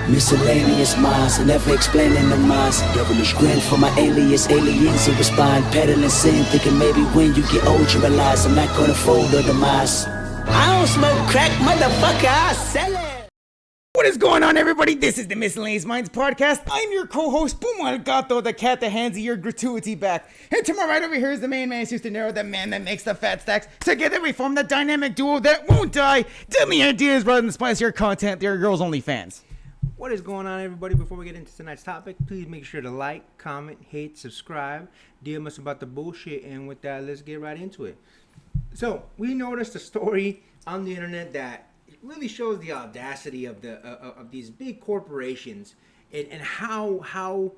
Miscellaneous minds, never explaining the minds. Devilish grin for my alias, aliens who respond. Peddling sin, thinking maybe when you get old you realize I'm not gonna fold or demise. I don't smoke crack, motherfucker, I sell it. What is going on, everybody? This is the Miscellaneous Minds podcast. I'm your co-host, Boom Gato, the cat that hands you your gratuity back. And to my right over here is the main man, Sustanero, the man that makes the fat stacks. Together we form the dynamic duo that won't die. Dummy ideas rather than spicier content. They're girls only fans. What is going on, everybody? Before we get into tonight's topic, please make sure to like, comment, hate, subscribe, DM us about the bullshit, and with that, let's get right into it. So, we noticed a story on the internet that really shows the audacity of these big corporations and how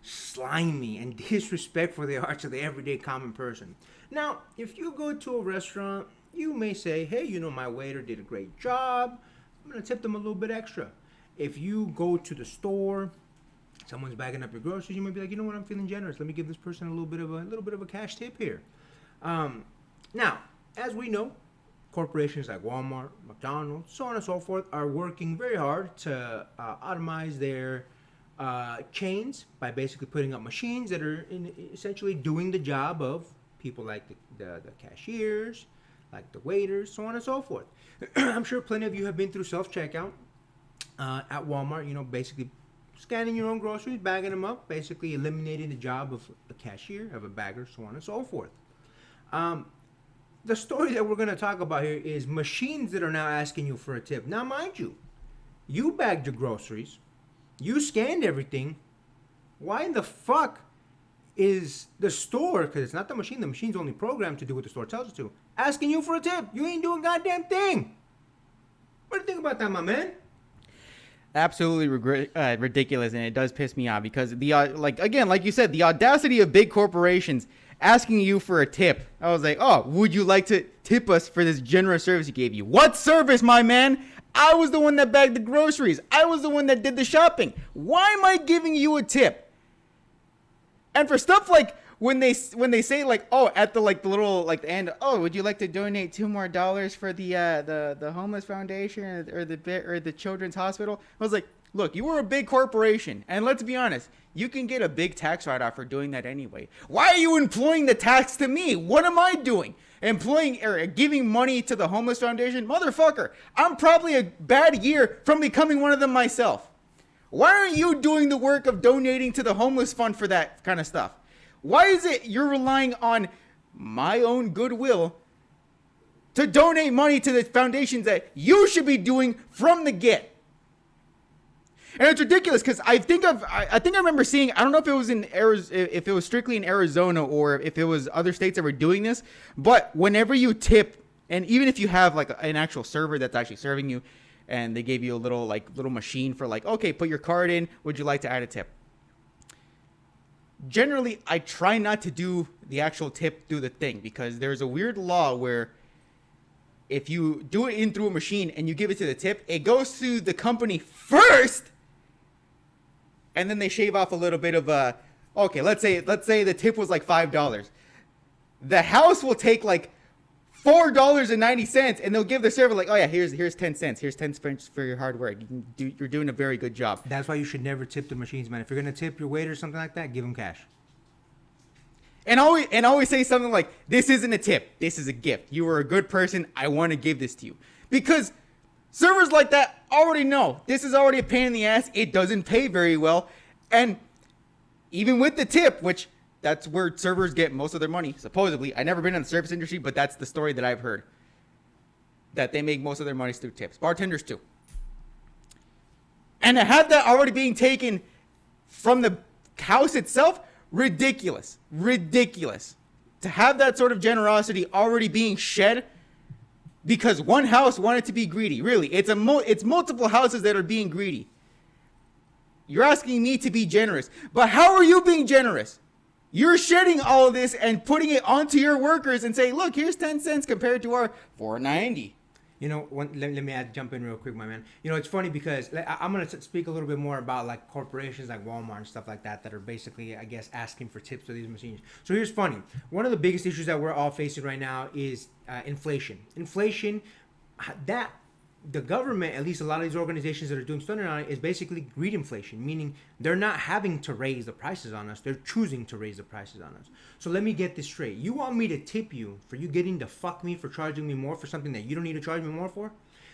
slimy and disrespectful they are to the everyday common person. Now, if you go to a restaurant, you may say, hey, my waiter did a great job. I'm going to tip them a little bit extra. If you go to the store, someone's bagging up your groceries, you might be like, you know what, I'm feeling generous. Let me give this person a little bit of a cash tip here. Now, as we know, corporations like Walmart, McDonald's, so on and so forth, are working very hard to automize their chains by basically putting up machines that are essentially doing the job of people like the cashiers, like the waiters, so on and so forth. I'm sure plenty of you have been through self-checkout at Walmart, basically scanning your own groceries, bagging them up, basically eliminating the job of a cashier, of a bagger, so on and so forth. The story that we're going to talk about here is machines that are now asking you for a tip. Now, mind you, you bagged your groceries, you scanned everything. Why in the fuck is the store, because it's not the machine's only programmed to do what the store tells it to, asking you for a tip? You ain't doing a goddamn thing. What do you think about that, my man? Absolutely ridiculous, and it does piss me off because like you said, the audacity of big corporations asking you for a tip. I was like, oh, would you like to tip us for this generous service he gave you? What service, my man? I was the one that bagged the groceries. I was the one that did the shopping. Why am I giving you a tip? And for stuff like when they say like, oh, at the little end, oh, would you like to donate $2 more for the homeless foundation or the children's hospital? I was like, look, you were a big corporation, and let's be honest, you can get a big tax write-off for doing that anyway. Why are you employing the tax to me? What am I doing? Employing or giving money to the homeless foundation? Motherfucker, I'm probably a bad year from becoming one of them myself. Why aren't you doing the work of donating to the homeless fund for that kind of stuff? Why is it you're relying on my own goodwill to donate money to the foundations that you should be doing from the get? And it's ridiculous because I think I remember seeing, I don't know if it was if it was strictly in Arizona or if it was other states that were doing this, but whenever you tip, and even if you have like an actual server that's actually serving you, and they gave you a little machine for like, okay, put your card in, would you like to add a tip? Generally, I try not to do the actual tip through the thing because there's a weird law where if you do it in through a machine and you give it to the tip, it goes to the company first, and then they shave off a little bit of okay, let's say the tip was like $5. The house will take like $4.90, and they'll give the server like, oh yeah, here's 10 cents. Here's 10 cents for your hard work. You're doing a very good job. That's why you should never tip the machines, man. If you're gonna tip your waiter or something like that, give them cash. And always say something like, this isn't a tip. This is a gift. You were a good person. I want to give this to you. Because servers like that already know this is already a pain in the ass. It doesn't pay very well. And even with the tip, which that's where servers get most of their money, supposedly. I've never been in the service industry, but that's the story that I've heard. That they make most of their money through tips. Bartenders too. And to have that already being taken from the house itself, ridiculous. Ridiculous. To have that sort of generosity already being shed because one house wanted to be greedy. Really, it's multiple houses that are being greedy. You're asking me to be generous. But how are you being generous? You're shedding all of this and putting it onto your workers and say, look, here's 10 cents compared to our $4.90. Let me jump in real quick, my man. It's funny because I'm going to speak a little bit more about like corporations like Walmart and stuff like that are basically, I guess, asking for tips for these machines. So here's funny. One of the biggest issues that we're all facing right now is inflation. Inflation, that the government, at least a lot of these organizations that are doing studying on it, is basically greed inflation, meaning they're not having to raise the prices on us. They're choosing to raise the prices on us. So let me get this straight. You want me to tip you for you getting to fuck me for charging me more for something that you don't need to charge me more for?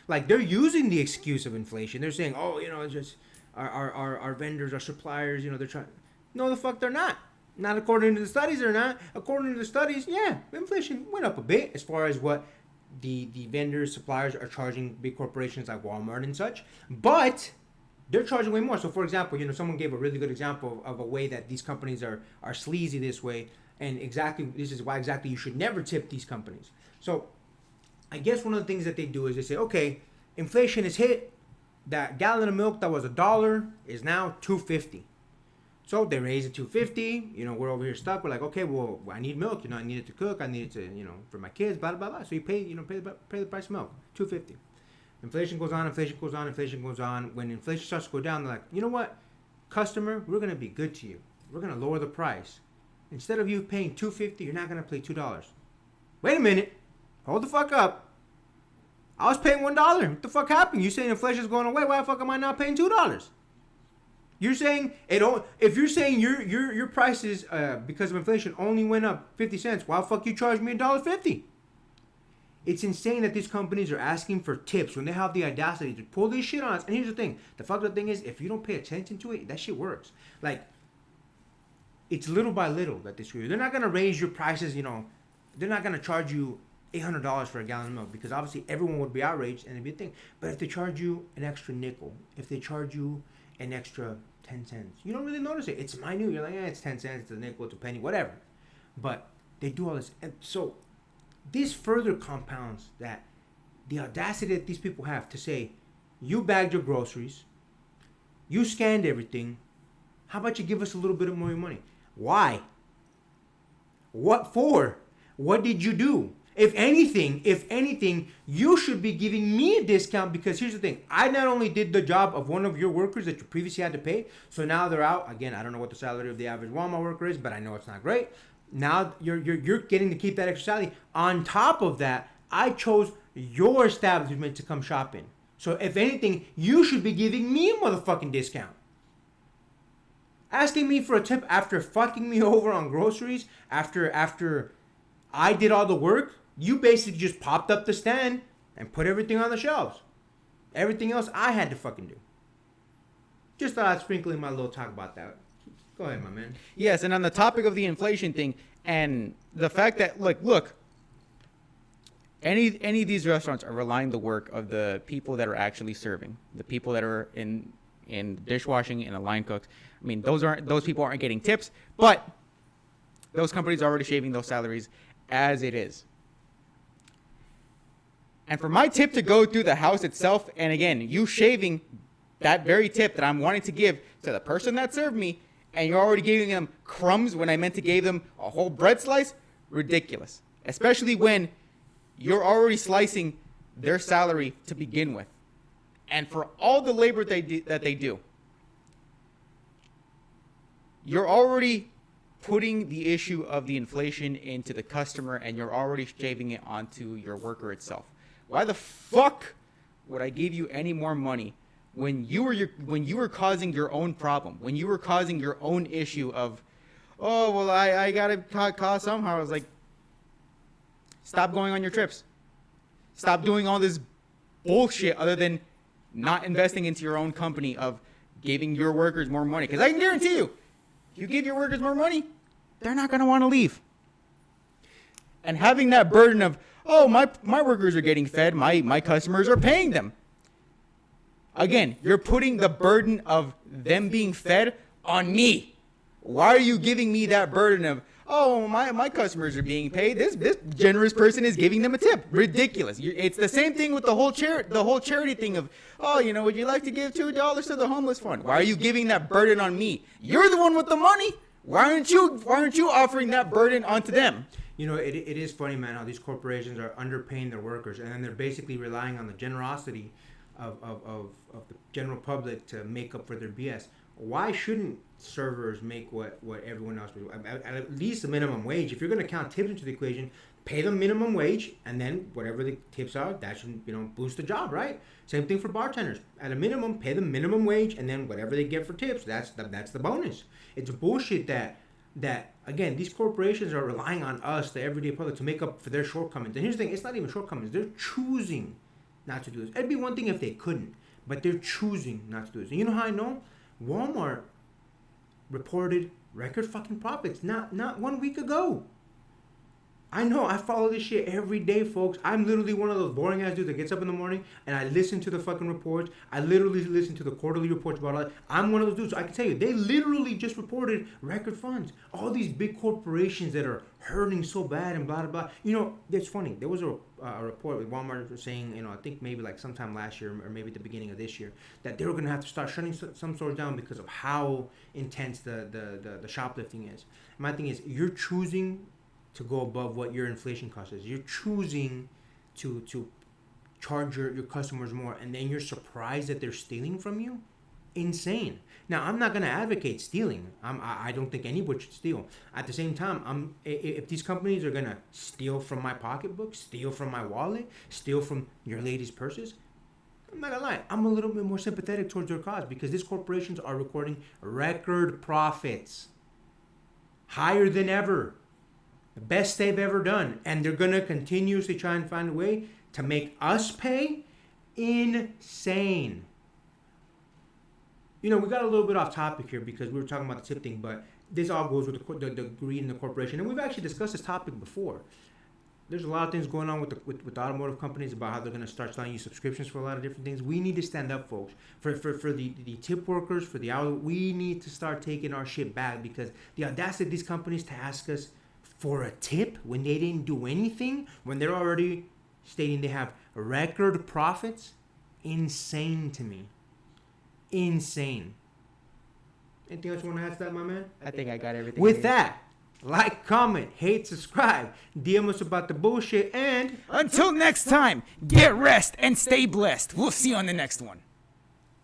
Like, they're using the excuse of inflation. They're saying, oh, it's just our vendors, our suppliers, they're trying. No, the fuck they're not. Not according to the studies, they're not. According to the studies, yeah, inflation went up a bit as far as what the vendors, suppliers are charging big corporations like Walmart and such. But they're charging way more. So, for example, someone gave a really good example of a way that these companies are sleazy this way. And exactly, this is why exactly you should never tip these companies. So, I guess one of the things that they do is they say, okay, inflation is hit. That gallon of milk that was $1 is now $2.50. So they raise it to $2.50. We're over here stuck. We're like, okay, well, I need milk. I need it to cook. I need it to, for my kids. Blah blah blah. So you pay, pay the price of milk, $2.50. Inflation goes on. Inflation goes on. Inflation goes on. When inflation starts to go down, they're like, you know what, customer, we're gonna be good to you. We're gonna lower the price. Instead of you paying $2.50, you're not gonna pay $2. Wait a minute. Hold the fuck up. I was paying $1. What the fuck happened? You saying inflation's going away? Why the fuck am I not paying $2? You're saying if you're saying your prices because of inflation only went up 50 cents, why the fuck you charge me $1.50? It's insane that these companies are asking for tips when they have the audacity to pull this shit on us. And here's the thing: the fucked up thing is, if you don't pay attention to it, that shit works. Like, it's little by little that they screw you. They're not gonna raise your prices. They're not gonna charge you $800 for a gallon of milk, because obviously everyone would be outraged and it'd be a thing. But if they charge you an extra nickel, if they charge you an extra 10 cents, you don't really notice it. It's minute. You're like, it's 10 cents, it's a nickel, it's a penny, whatever. But they do all this. And so this further compounds that the audacity that these people have to say, you bagged your groceries, you scanned everything, how about you give us a little bit more money? Why? What for? What did you do? If anything, you should be giving me a discount, because here's the thing. I not only did the job of one of your workers that you previously had to pay, so now they're out. Again, I don't know what the salary of the average Walmart worker is, but I know it's not great. Now you're getting to keep that extra salary. On top of that, I chose your establishment to come shop in. So if anything, you should be giving me a motherfucking discount. Asking me for a tip after fucking me over on groceries, after I did all the work, you basically just popped up the stand and put everything on the shelves. Everything else I had to fucking do. Just thought I'd sprinkle in my little talk about that. Go ahead, my man. Yes, and on the topic of the inflation thing and the fact that, look, any of these restaurants are relying the work of the people that are actually serving, the people that are in dishwashing and the line cooks. I mean, those people aren't getting tips, but those companies are already shaving those salaries as it is. And for my tip to go through the house itself, and again, you shaving that very tip that I'm wanting to give to the person that served me, and you're already giving them crumbs when I meant to give them a whole bread slice, ridiculous. Especially when you're already slicing their salary to begin with. And for all the labor that they do, you're already putting the issue of the inflation into the customer, and you're already shaving it onto your worker itself. Why the fuck would I give you any more money when you were causing your own problem, when you were causing your own issue of, oh, well, I gotta cost somehow. I was like, stop going on your trips. Stop doing all this bullshit other than not investing into your own company of giving your workers more money. Because I can guarantee you, if you give your workers more money, they're not going to want to leave. And having that burden of, oh, my workers are getting fed, my customers are paying them. Again, you're putting the burden of them being fed on me. Why are you giving me that burden of, oh, my customers are being paid, this generous person is giving them a tip? Ridiculous. It's the same thing with the whole charity thing of, oh, would you like to give $2 to the homeless fund? Why are you giving that burden on me? You're the one with the money. Why aren't you offering that burden onto them? It is funny, man, how these corporations are underpaying their workers, and then they're basically relying on the generosity of the general public to make up for their BS. why shouldn't servers make what everyone else would? At least the minimum wage. If you're going to count tips into the equation, pay them minimum wage, and then whatever the tips are, that should boost the job, right? Same thing for bartenders. At a minimum, pay them minimum wage, and then whatever they get for tips, that's the bonus. It's bullshit that again, these corporations are relying on us, the everyday public, to make up for their shortcomings. And here's the thing: it's not even shortcomings; they're choosing not to do this. It'd be one thing if they couldn't, but they're choosing not to do this. And you know how I know? Walmart reported record fucking profits not 1 week ago. I know, I follow this shit every day, folks. I'm literally one of those boring ass dudes that gets up in the morning and I listen to the fucking reports. I literally listen to the quarterly reports about it. I'm one of those dudes. I can tell you, they literally just reported record funds. All these big corporations that are hurting so bad and blah, blah, blah. It's funny. There was a report with Walmart saying, I think maybe like sometime last year or maybe at the beginning of this year, that they were going to have to start shutting some stores down because of how intense the shoplifting is. My thing is, you're choosing to go above what your inflation cost is. You're choosing to charge your customers more, and then you're surprised that they're stealing from you? Insane. Now, I'm not going to advocate stealing. I don't think anybody should steal. At the same time, if these companies are going to steal from my pocketbook, steal from my wallet, steal from your lady's purses, I'm not going to lie. I'm a little bit more sympathetic towards their cause, because these corporations are recording record profits. Higher than ever. The best they've ever done. And they're going to continuously try and find a way to make us pay. Insane. We got a little bit off topic here because we were talking about the tip thing, but this all goes with the greed in the corporation. And we've actually discussed this topic before. There's a lot of things going on with the automotive companies about how they're going to start selling you subscriptions for a lot of different things. We need to stand up, folks. For the tip workers, for the hour, we need to start taking our shit back, because the audacity of these companies to ask us for a tip when they didn't do anything, when they're already stating they have record profits, insane to me. Insane. Anything else you want to add to that, my man? I think I got everything. With that, like, comment, hate, subscribe, DM us about the bullshit, and until next time, get rest and stay blessed. We'll see you on the next one.